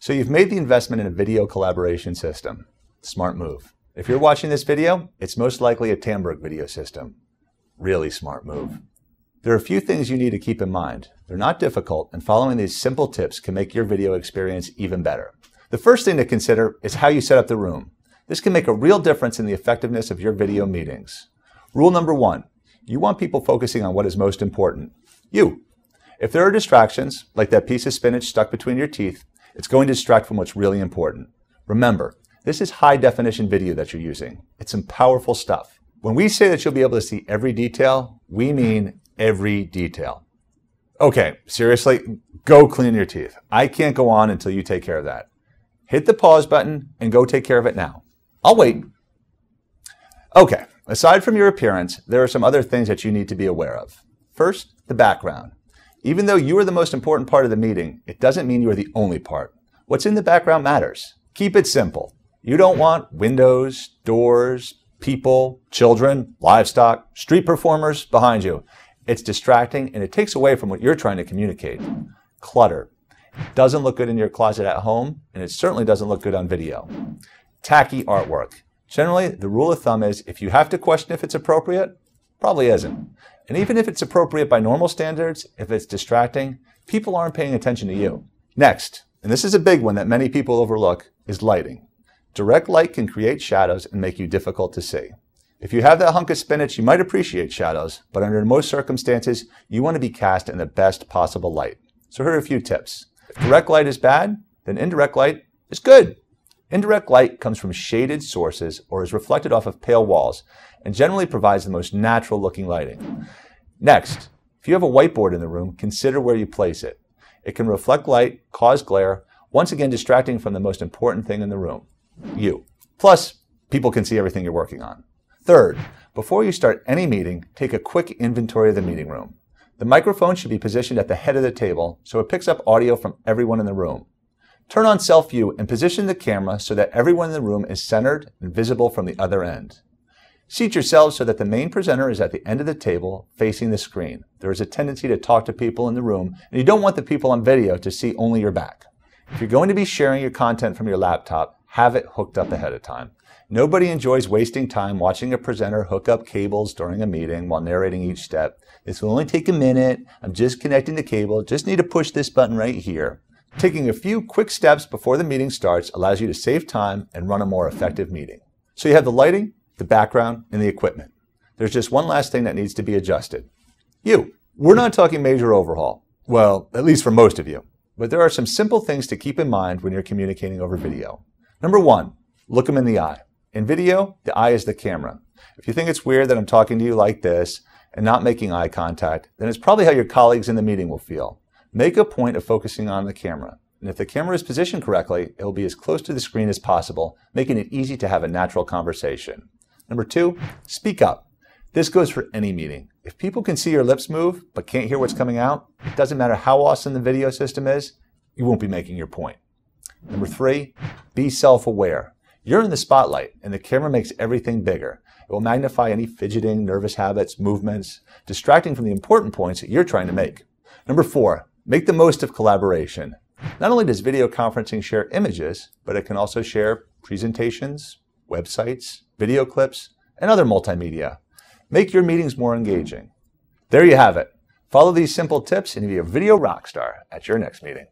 So you've made the investment in a video collaboration system. Smart move. If you're watching this video, it's most likely a Tamberg video system. Really smart move. There are a few things you need to keep in mind. They're not difficult, and following these simple tips can make your video experience even better. The first thing to consider is how you set up the room. This can make a real difference in the effectiveness of your video meetings. Rule number 1, you want people focusing on what is most important. You. If there are distractions, like that piece of spinach stuck between your teeth, it's going to distract from what's really important. Remember, this is high definition video that you're using. It's some powerful stuff. When we say that you'll be able to see every detail, we mean every detail. Okay, seriously, go clean your teeth. I can't go on until you take care of that. Hit the pause button and go take care of it now. I'll wait. Okay, aside from your appearance, there are some other things that you need to be aware of. First, the background. Even though you are the most important part of the meeting, it doesn't mean you are the only part. What's in the background matters. Keep it simple. You don't want windows, doors, people, children, livestock, street performers behind you. It's distracting and it takes away from what you're trying to communicate. Clutter. It doesn't look good in your closet at home, and it certainly doesn't look good on video. Tacky artwork. Generally, the rule of thumb is if you have to question if it's appropriate, probably isn't. And even if it's appropriate by normal standards, if it's distracting, people aren't paying attention to you. Next, and this is a big one that many people overlook, is lighting. Direct light can create shadows and make you difficult to see. If you have that hunk of spinach, you might appreciate shadows, but under most circumstances, you want to be cast in the best possible light. So here are a few tips. If direct light is bad, then indirect light is good. Indirect light comes from shaded sources or is reflected off of pale walls and generally provides the most natural looking lighting. Next, if you have a whiteboard in the room, consider where you place it. It can reflect light, cause glare, once again distracting from the most important thing in the room, you. Plus, people can see everything you're working on. Third, before you start any meeting, take a quick inventory of the meeting room. The microphone should be positioned at the head of the table so it picks up audio from everyone in the room. Turn on self-view and position the camera so that everyone in the room is centered and visible from the other end. Seat yourselves so that the main presenter is at the end of the table facing the screen. There is a tendency to talk to people in the room, and you don't want the people on video to see only your back. If you're going to be sharing your content from your laptop, have it hooked up ahead of time. Nobody enjoys wasting time watching a presenter hook up cables during a meeting while narrating each step. This will only take a minute. I'm just connecting the cable. Just need to push this button right here. Taking a few quick steps before the meeting starts allows you to save time and run a more effective meeting. So you have the lighting, the background, and the equipment. There's just one last thing that needs to be adjusted. You. We're not talking major overhaul. Well, at least for most of you. But there are some simple things to keep in mind when you're communicating over video. Number 1, look them in the eye. In video, the eye is the camera. If you think it's weird that I'm talking to you like this and not making eye contact, then it's probably how your colleagues in the meeting will feel. Make a point of focusing on the camera. And if the camera is positioned correctly, it will be as close to the screen as possible, making it easy to have a natural conversation. Number 2, speak up. This goes for any meeting. If people can see your lips move but can't hear what's coming out, it doesn't matter how awesome the video system is, you won't be making your point. Number 3, be self-aware. You're in the spotlight, and the camera makes everything bigger. It will magnify any fidgeting, nervous habits, movements, distracting from the important points that you're trying to make. Number 4, make the most of collaboration. Not only does video conferencing share images, but it can also share presentations, websites, video clips, and other multimedia. Make your meetings more engaging. There you have it. Follow these simple tips and you'll be a video rock star at your next meeting.